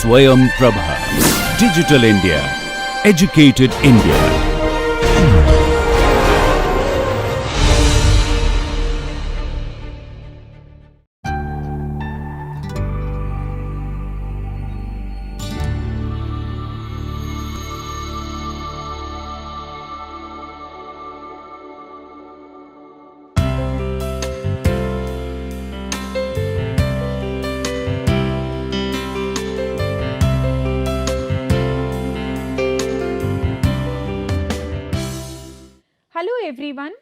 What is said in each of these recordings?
Swayam Prabha. Digital India. Educated India. Hello everyone.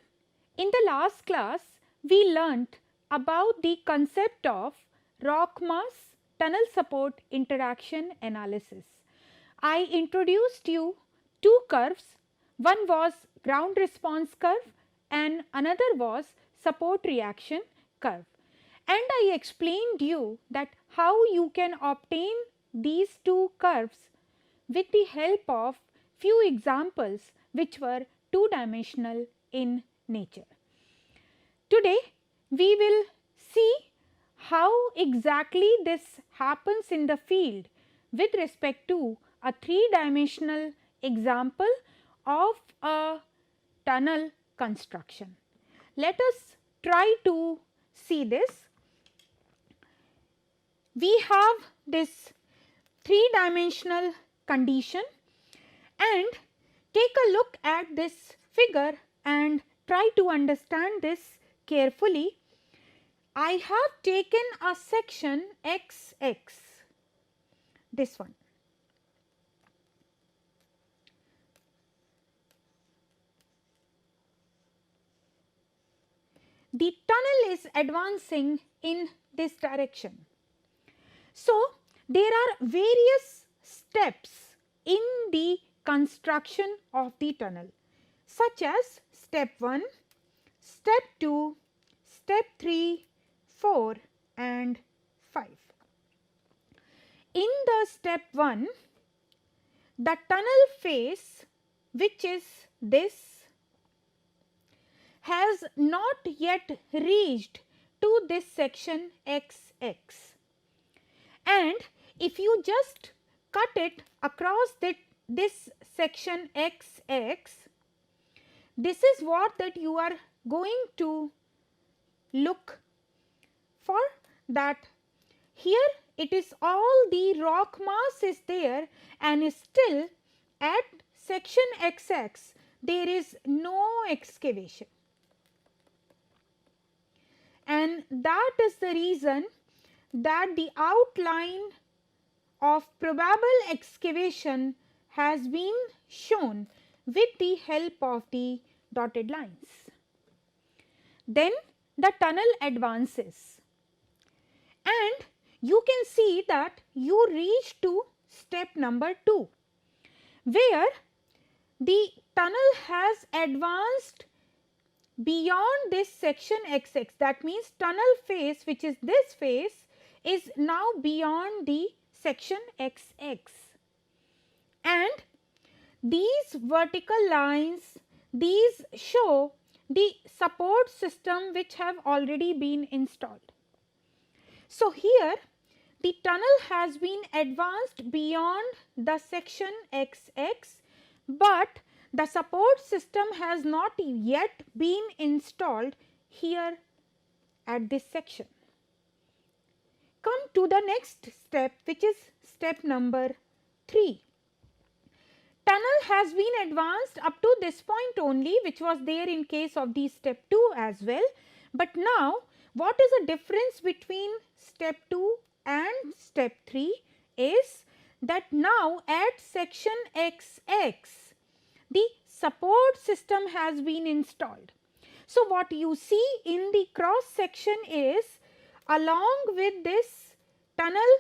In the last class, we learnt about the concept of rock mass tunnel support interaction analysis. I introduced you two curves. One was ground response curve and another was support reaction curve. And I explained you that how you can obtain these two curves with the help of few examples which were two-dimensional in nature. Today we will see how exactly this happens in the field with respect to a three-dimensional example of a tunnel construction. Let us try to see this. We have this three-dimensional condition and take a look at this figure and try to understand this carefully. I have taken a section XX, this one. The tunnel is advancing in this direction. So, there are various steps in the construction of the tunnel such as step 1, step 2, step 3, 4 and 5. In the step 1, the tunnel face, which is this, has not yet reached to this section XX, and if you just cut it across this section XX, this is what that you are going to look for, that here it is all the rock mass is there and still at section XX there is no excavation, and that is the reason that the outline of probable excavation has been shown with the help of the dotted lines. Then the tunnel advances and you can see that you reach to step number 2, where the tunnel has advanced beyond this section XX. That means tunnel face, which is this face, is now beyond the section XX, and these vertical lines, these show the support system which have already been installed. So, here the tunnel has been advanced beyond the section XX, but the support system has not yet been installed here at this section. Come to the next step, which is step number 3. Tunnel has been advanced up to this point only, which was there in case of the step 2 as well. But now what is the difference between step 2 and step 3 is that now at section XX the support system has been installed. So, what you see in the cross section is, along with this tunnel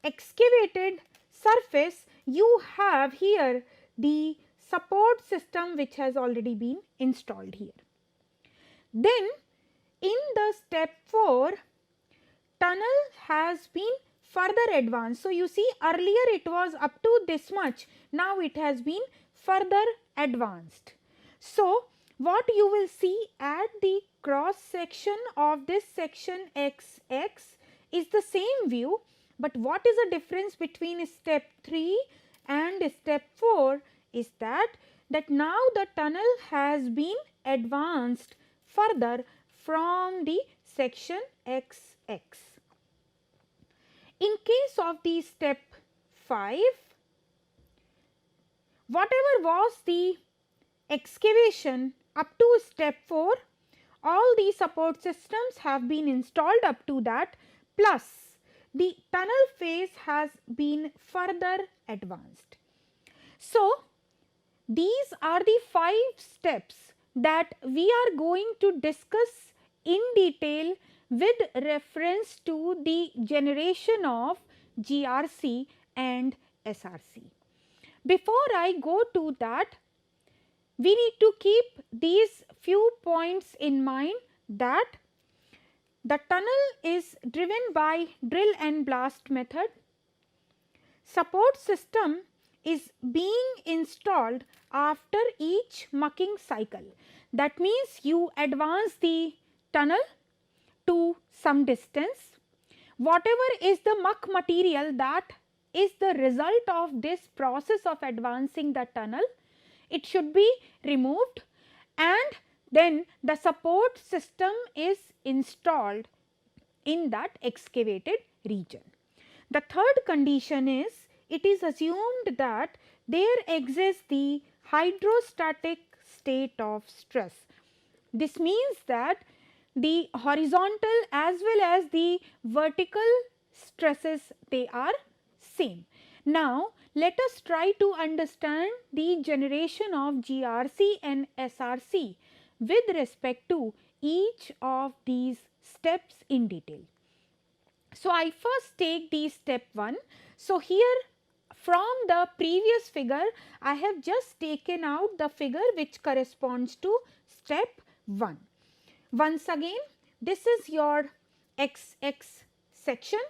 excavated surface, you have here the support system which has already been installed here. Then in the step 4, tunnel has been further advanced. So, you see earlier it was up to this much, now it has been further advanced. So, what you will see at the cross section of this section XX is the same view, But what is the difference between step 3 and step 4 is that now the tunnel has been advanced further from the section XX. In case of the step 5, whatever was the excavation up to step 4, all the support systems have been installed up to that, plus the tunnel phase has been further advanced. So, these are the 5 steps that we are going to discuss in detail with reference to the generation of GRC and SRC. Before I go to that, we need to keep these few points in mind, that the tunnel is driven by drill and blast method. Support system is being installed after each mucking cycle. That means you advance the tunnel to some distance. Whatever is the muck material that is the result of this process of advancing the tunnel, it should be removed, and then the support system is installed in that excavated region. The third condition is, it is assumed that there exists the hydrostatic state of stress. This means that the horizontal as well as the vertical stresses, they are same. Now, let us try to understand the generation of GRC and SRC with respect to each of these steps in detail. So, I first take the step 1. So, here from the previous figure, I have just taken out the figure which corresponds to step 1. Once again, this is your XX section,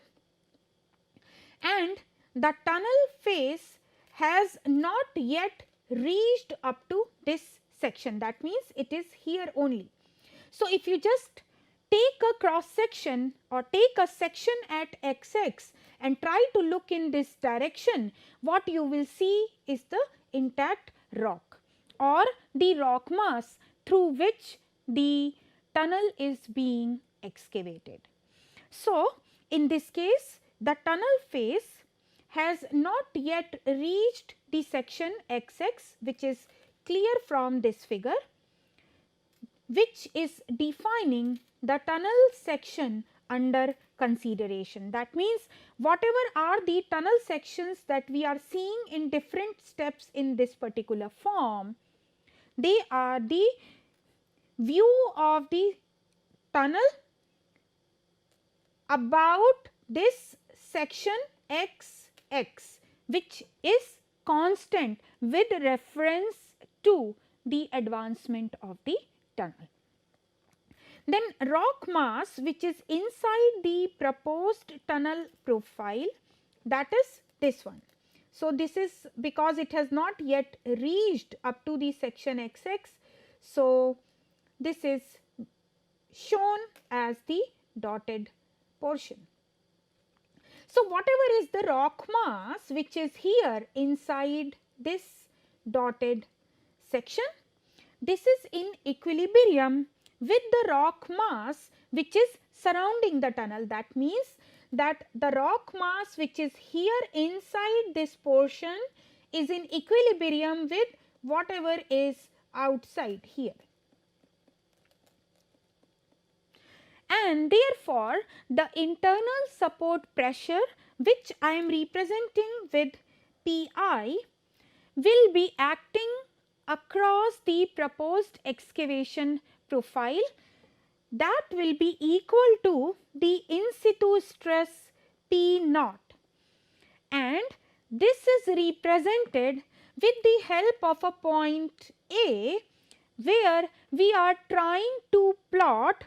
and the tunnel phase has not yet reached up to this section. That means it is here only. So, if you just take a cross section or take a section at XX and try to look in this direction, what you will see is the intact rock or the rock mass through which the tunnel is being excavated. So, in this case, the tunnel phase has not yet reached the section XX, which is clear from this figure, which is defining the tunnel section under consideration. That means, whatever are the tunnel sections that we are seeing in different steps in this particular form, they are the view of the tunnel about this section XX, which is constant with reference to the advancement of the tunnel. Then rock mass which is inside the proposed tunnel profile, that is this one. So, this is because it has not yet reached up to the section XX. So, this is shown as the dotted portion. So, whatever is the rock mass which is here inside this dotted section, this is in equilibrium with the rock mass which is surrounding the tunnel. That means that the rock mass which is here inside this portion is in equilibrium with whatever is outside here. And therefore, the internal support pressure which I am representing with Pi will be acting across the proposed excavation profile, that will be equal to the in situ stress P naught, and this is represented with the help of a point A, where we are trying to plot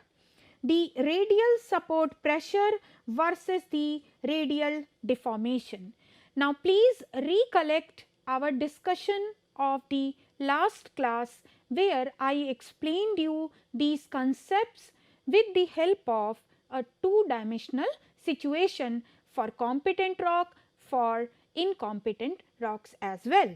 the radial support pressure versus the radial deformation. Now, please recollect our discussion of the last class, where I explained you these concepts with the help of a two-dimensional situation for competent rock, for incompetent rocks as well.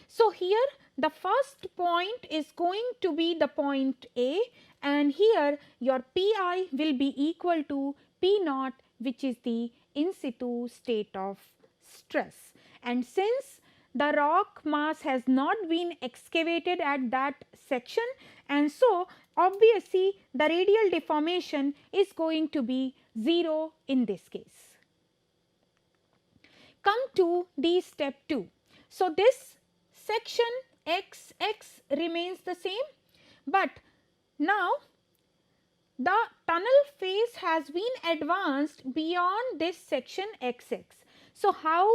So, here the first point is going to be the point A, and here your Pi will be equal to P naught, which is the in situ state of stress. And since the rock mass has not been excavated at that section, and so obviously the radial deformation is going to be 0 in this case. Come to the step 2. So, this section XX remains the same, but now the tunnel phase has been advanced beyond this section XX. So, how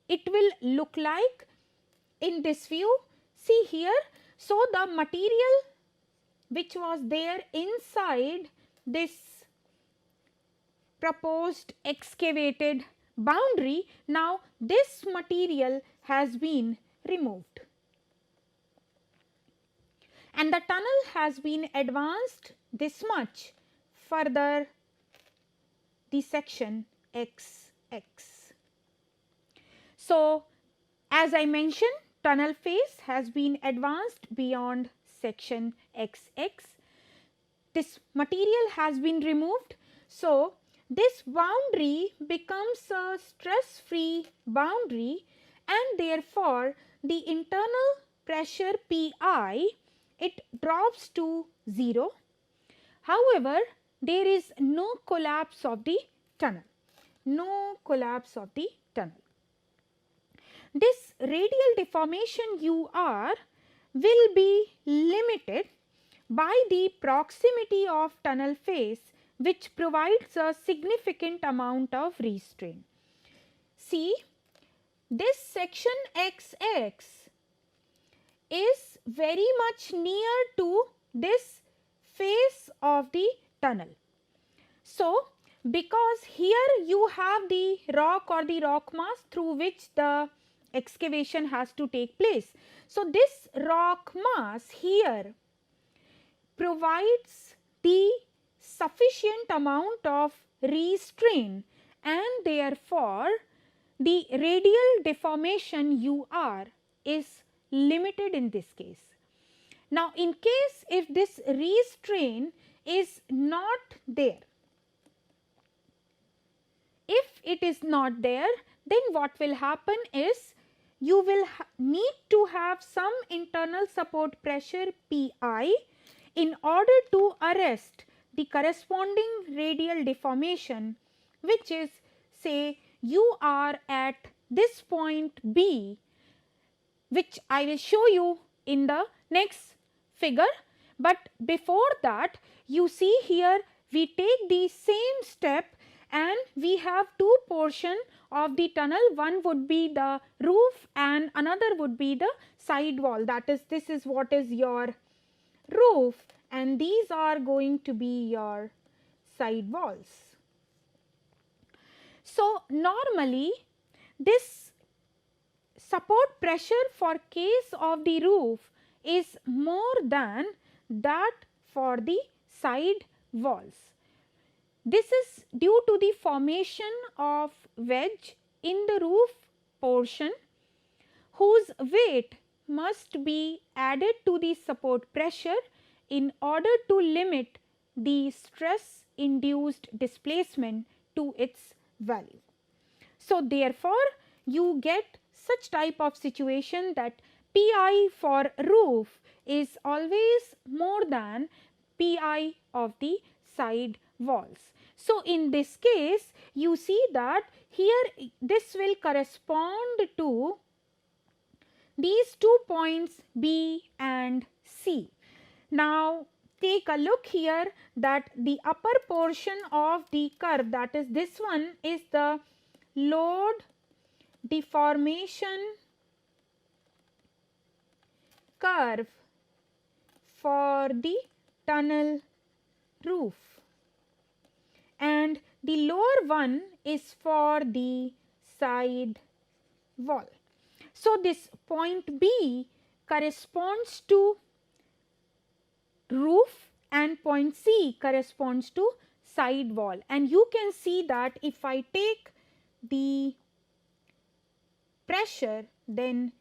it will look like in this view? See here, so the material which was there inside this proposed excavated boundary, now this material has been removed and the tunnel has been advanced this much further the section XX. So, as I mentioned, tunnel phase has been advanced beyond section XX. This material has been removed. So, this boundary becomes a stress free boundary, and therefore, the internal pressure Pi, it drops to 0. However, there is no collapse of the tunnel, no collapse of the tunnel. This radial deformation UR will be limited by the proximity of tunnel face, which provides a significant amount of restraint. See, this section XX is very much near to this face of the tunnel. So, because here you have the rock or the rock mass through which the excavation has to take place. So, this rock mass here provides the sufficient amount of restraint, and therefore, the radial deformation UR is limited in this case. Now, in case if this restraint is not there, if it is not there, then what will happen is you will need to have some internal support pressure Pi in order to arrest the corresponding radial deformation, which is, say, you are at this point B, which I will show you in the next figure. But before that, you see here we take the same step and we have two portions of the tunnel. One would be the roof and another would be the side wall. That is, this is what is your roof and these are going to be your side walls. So, normally this support pressure for case of the roof is more than that for the side walls. This is due to the formation of wedge in the roof portion whose weight must be added to the support pressure in order to limit the stress induced displacement to its value. So, therefore, you get such type of situation that Pi for roof is always more than Pi of the side walls. So, in this case, you see that here this will correspond to these 2 points B and C. Now, take a look here that the upper portion of the curve, that is this one, is the load deformation curve for the tunnel roof, and the lower one is for the side wall. So, this point B corresponds to roof and point C corresponds to side wall, and you can see that if I take the pressure, then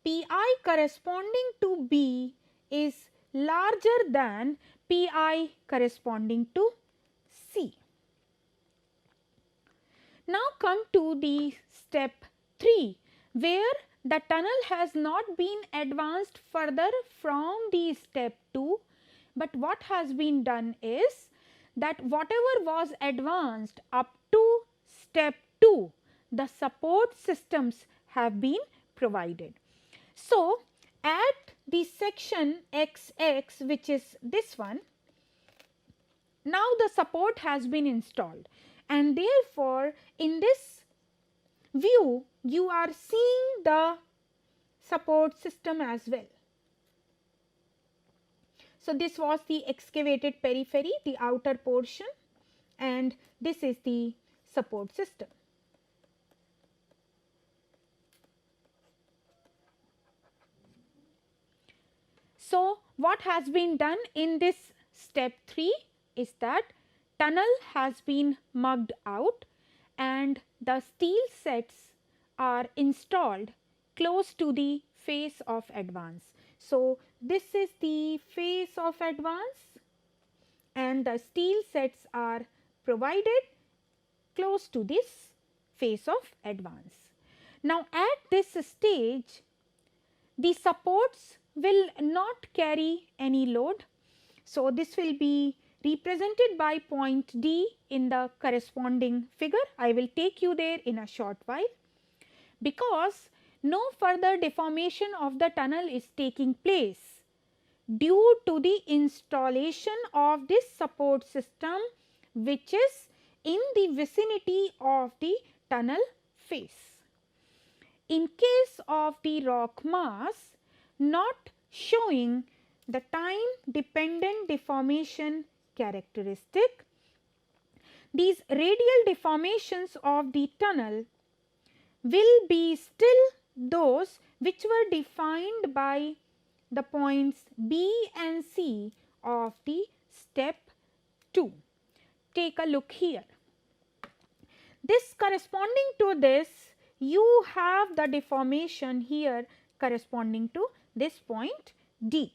Pi corresponding to B is larger than Pi corresponding to C. Now come to the step 3, where the tunnel has not been advanced further from the step 2, but what has been done is that whatever was advanced up to step 2, the support systems have been provided. So, at the section XX, which is this one, now the support has been installed, and therefore in this view you are seeing the support system as well. So, this was the excavated periphery, the outer portion, and this is the support system. So, what has been done in this step 3 is that tunnel has been mugged out and the steel sets are installed close to the face of advance. So, this is the face of advance and the steel sets are provided close to this face of advance. Now, at this stage, the supports will not carry any load. So, this will be represented by point D in the corresponding figure. I will take you there in a short while. Because no further deformation of the tunnel is taking place due to the installation of this support system, which is in the vicinity of the tunnel face. In case of the rock mass not showing the time dependent deformation characteristic, these radial deformations of the tunnel will be still those which were defined by the points B and C of the step 2. Take a look here. This corresponding to this, you have the deformation here corresponding to this point D.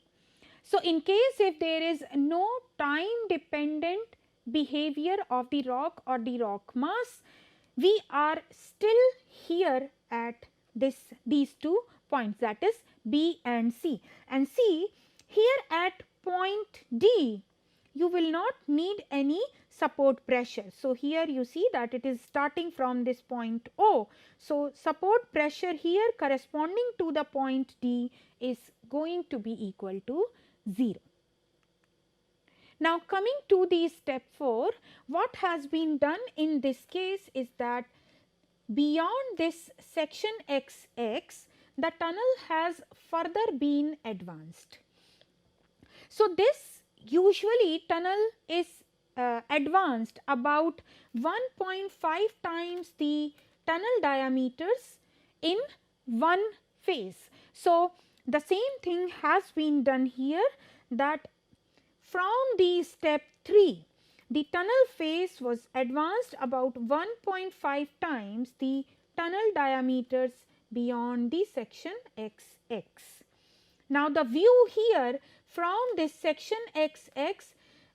So, in case if there is no time dependent behavior of the rock or the rock mass, we are still here at these 2 points, that is B and C. And see, here at point D, you will not need any support pressure. So, here you see that it is starting from this point O. So, support pressure here corresponding to the point D is going to be equal to 0. Now, coming to the step 4, what has been done in this case is that beyond this section XX, the tunnel has further been advanced. So, this usually tunnel is advanced about 1.5 times the tunnel diameters in one phase. So, the same thing has been done here, that from the step 3, the tunnel face was advanced about 1.5 times the tunnel diameters beyond the section XX. Now, the view here from this section XX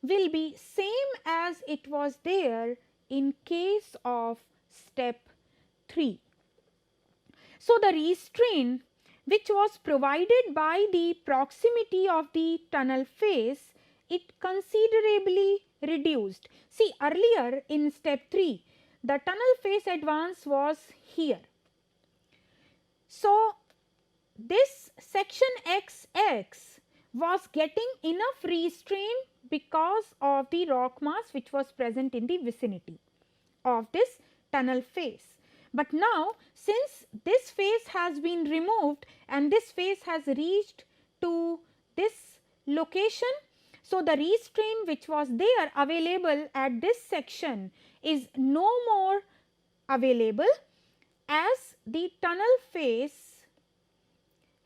will be same as it was there in case of step 3. So, the restraint which was provided by the proximity of the tunnel face, it considerably reduced. See, earlier in step 3, the tunnel face advance was here. So, this section XX was getting enough restraint because of the rock mass which was present in the vicinity of this tunnel face. But now, since this face has been removed and this face has reached to this location, so the restraint which was there available at this section is no more available as the tunnel face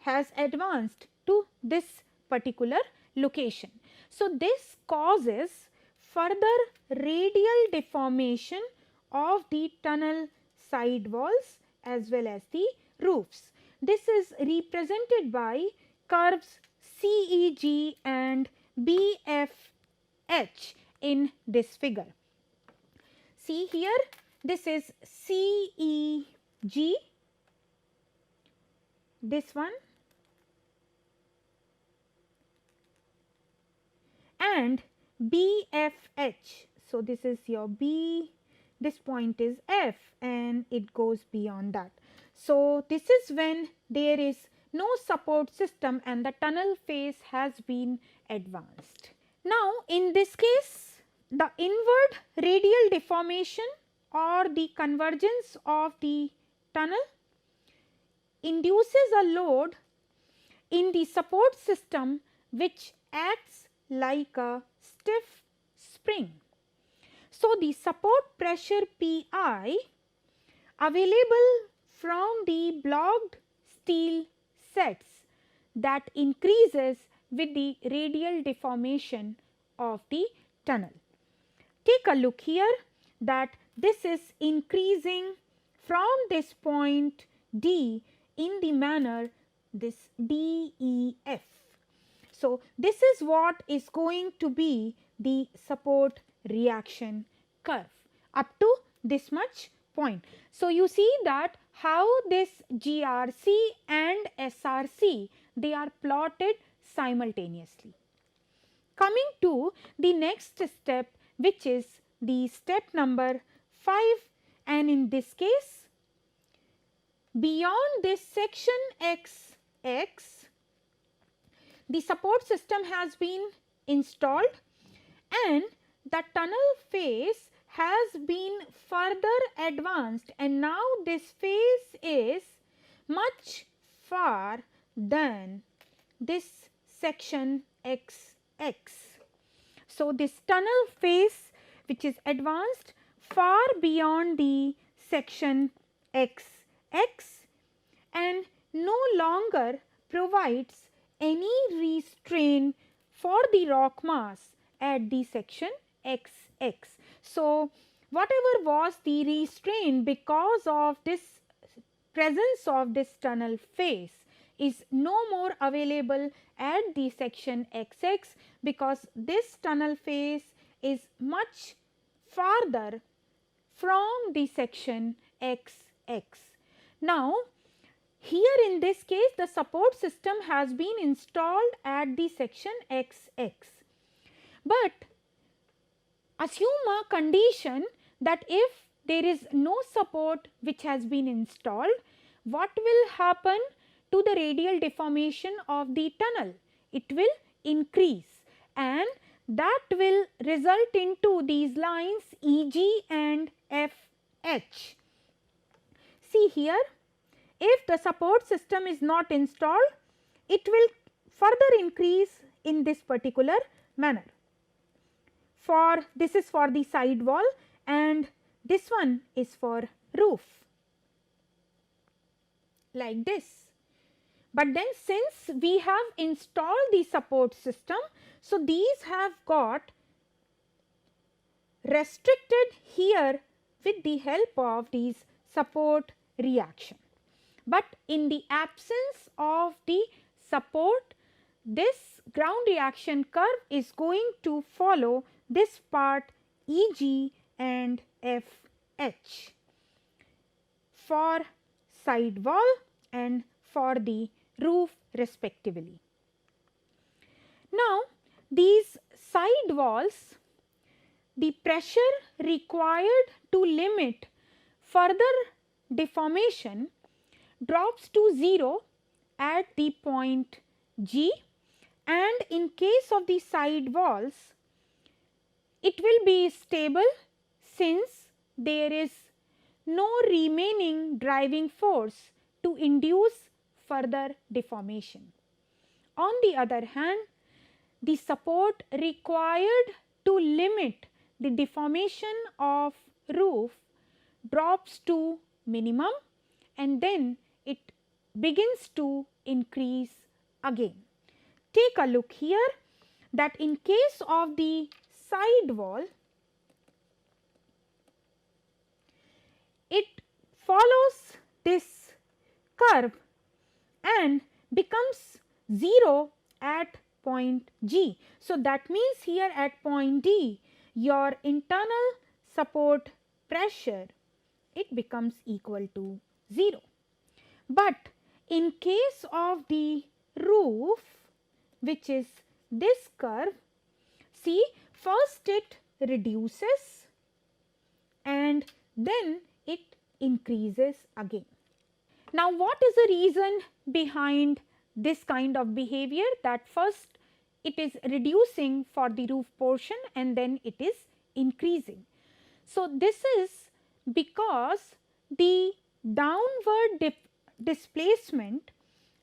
has advanced to this particular location. So, this causes further radial deformation of the tunnel side walls as well as the roofs. This is represented by curves CEG and BFH in this figure. See here, this is CEG, this one, and BFH. So, this is your B, this point is F and it goes beyond that. So, this is when there is no support system and the tunnel phase has been advanced. Now, in this case, the inward radial deformation or the convergence of the tunnel induces a load in the support system which acts like a stiff spring. So, the support pressure Pi available from the blocked steel sets that increases with the radial deformation of the tunnel. Take a look here that this is increasing from this point D in the manner this DEF. So, this is what is going to be the support reaction curve up to this much point. So, you see that how this GRC and SRC, they are plotted simultaneously. Coming to the next step, which is the step number 5, and in this case, beyond this section XX, the support system has been installed and the tunnel phase has been further advanced, and now this phase is much far than this section XX. So, this tunnel phase which is advanced far beyond the section XX and no longer provides any restraint for the rock mass at the section XX. So, whatever was the restraint because of this presence of this tunnel phase is no more available at the section XX, because this tunnel phase is much farther from the section XX. Now, here in this case the support system has been installed at the section XX, but assume a condition that if there is no support which has been installed, what will happen to the radial deformation of the tunnel? It will increase, and that will result into these lines EG and FH. See here, if the support system is not installed, it will further increase in this particular manner. For this is for the side wall and this one is for roof, like this. But then since we have installed the support system, so these have got restricted here with the help of these support reaction. But in the absence of the support, this ground reaction curve is going to follow this part EG and FH for side wall and for the roof respectively. Now, these side walls, the pressure required to limit further deformation drops to 0 at the point G, and in case of the side walls, it will be stable since there is no remaining driving force to induce further deformation. On the other hand, the support required to limit the deformation of roof drops to minimum, and then it begins to increase again. Take a look here that in case of the side wall, it follows this curve and becomes 0 at point G. So, that means here at point D, your internal support pressure, it becomes equal to 0. But in case of the roof, which is this curve, see, first it reduces and then it increases again. Now, what is the reason behind this kind of behavior, that first it is reducing for the roof portion and then it is increasing? So, this is because the downward displacement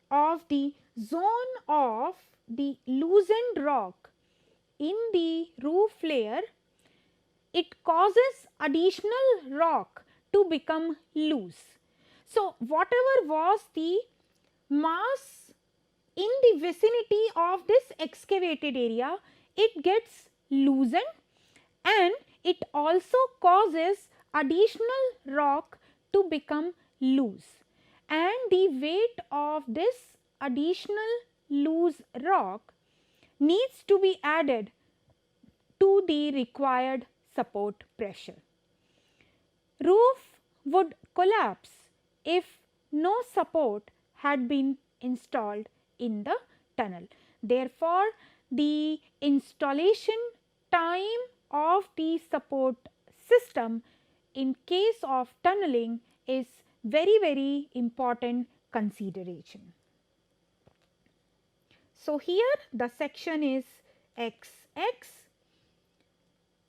of the zone of the loosened rock in the roof layer, it causes additional rock to become loose. So, whatever was the mass in the vicinity of this excavated area, it gets loosened and it also causes additional rock to become loose, and the weight of this additional loose rock needs to be added to the required support pressure. Roof would collapse if no support had been installed in the tunnel. Therefore, the installation time of the support system in case of tunneling is very important consideration. So, here the section is XX.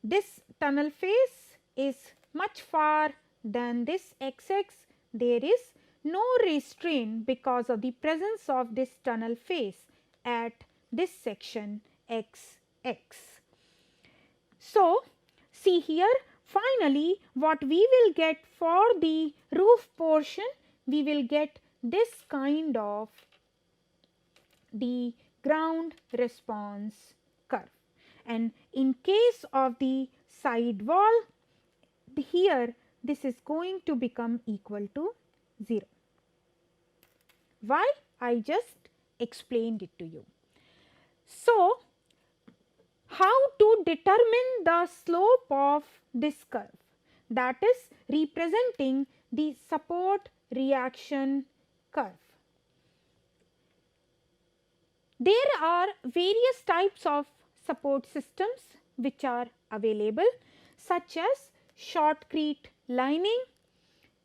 This tunnel face is much far than this XX. There is no restraint because of the presence of this tunnel face at this section XX. So, see here, finally what we will get for the roof portion, we will get this kind of the ground response curve, and in case of the side wall, here this is going to become equal to 0. Why? I just explained it to you. So, how to determine the slope of this curve, that is representing the support reaction curve? There are various types of support systems which are available, such as shotcrete lining,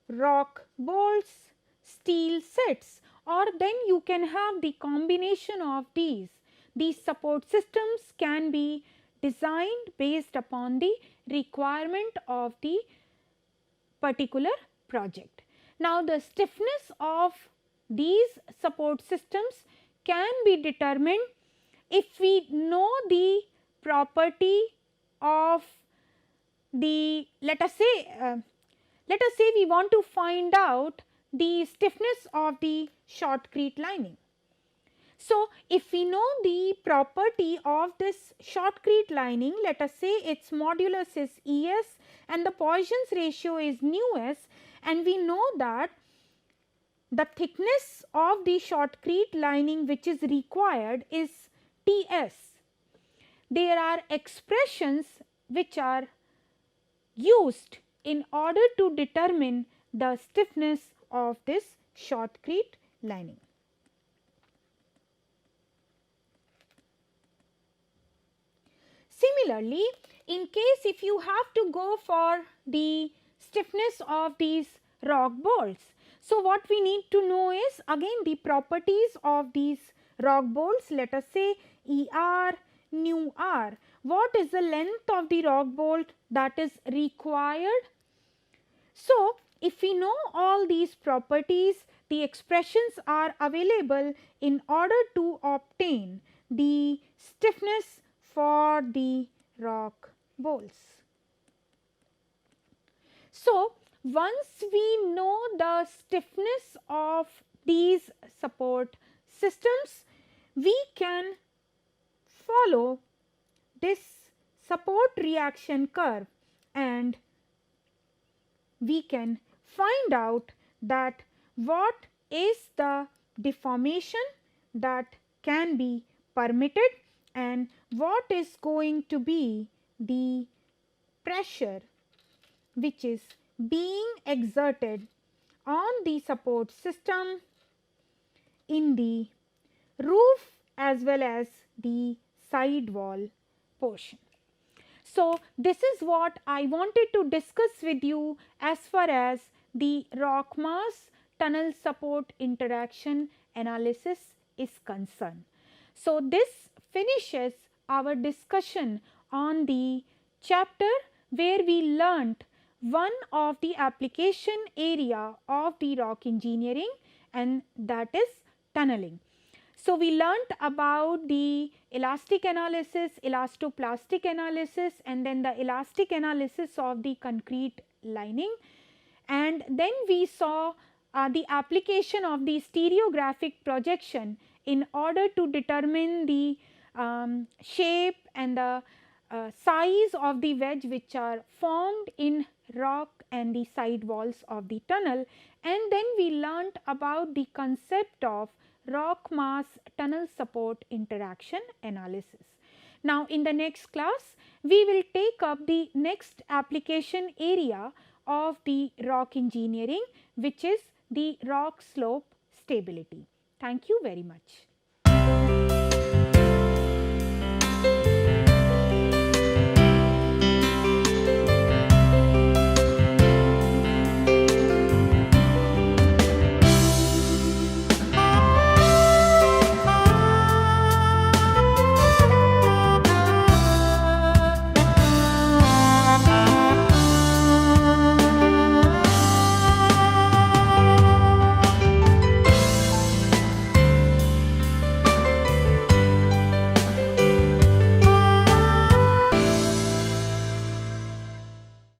rock bolts, steel sets, or then you can have the combination of these. These support systems can be designed based upon the requirement of the particular project. Now, the stiffness of these support systems can be determined if we know the property of the, let us say we want to find out the stiffness of the shotcrete lining. So, if we know the property of this shotcrete lining, let us say its modulus is ES and the Poisson's ratio is nu s, and we know that the thickness of the shotcrete lining which is required is Ts. There are expressions which are used in order to determine the stiffness of this shotcrete lining. Similarly, in case if you have to go for the stiffness of these rock bolts, so what we need to know is again the properties of these rock bolts. Let us say ER, nu R. What is the length of the rock bolt that is required? So, if we know all these properties, the expressions are available in order to obtain the stiffness for the rock bolts. So, once we know the stiffness of these support systems, we can follow this support reaction curve, and we can find out that what is the deformation that can be permitted and what is going to be the pressure which is being exerted on the support system in the roof as well as the side wall portion. So, this is what I wanted to discuss with you as far as the rock mass tunnel support interaction analysis is concerned. So, this finishes our discussion on the chapter where we learnt one of the application area of the rock engineering, and that is tunneling. So, we learnt about the elastic analysis, elastoplastic analysis, and then the elastic analysis of the concrete lining, and then we saw the application of the stereographic projection in order to determine the shape and the size of the wedge which are formed in rock and the side walls of the tunnel, and then we learnt about the concept of rock mass tunnel support interaction analysis. Now, in the next class, we will take up the next application area of the rock engineering, which is the rock slope stability. Thank you very much.